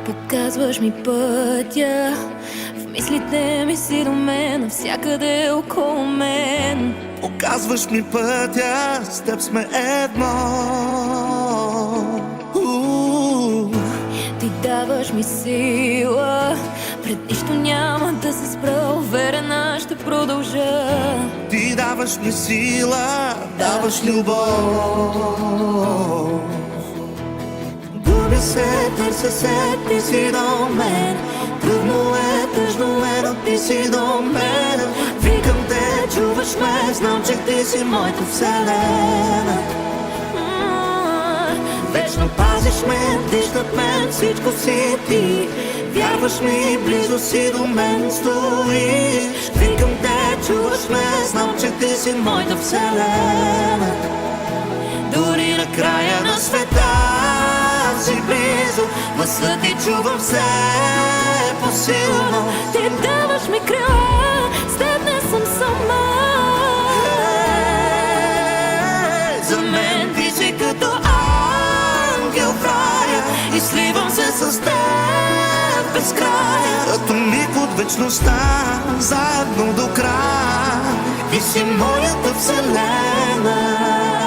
Показваш ми пътя, в мислите ми си до мен, навсякъде около мен. Показваш ми пътя, с теб сме едно. Ти даваш ми сила, пред нищо няма да се спра, уверена ще продължа. Ти даваш ми сила, даваш любов. Губя се, търся се, ти си до мен. Трудно е, тъжно е, но ти си до мен. Викам те, чуваш ме, знам, че ти си моята вселена. Вечно пазиш ме, диш над мен, всичко си ти. Вярваш ми, близо си до мен стоиш. Викам те, чуваш ме, знам, че ти си моята вселена. Дори на края на света си близо, гласът ти чувам все по-силно. Ти даваш ми крила, с теб не съм сама. За мен ти си като ангел в рая и сливам се с теб без края. Като миг от вечността, заедно до края. Ти си моята вселена.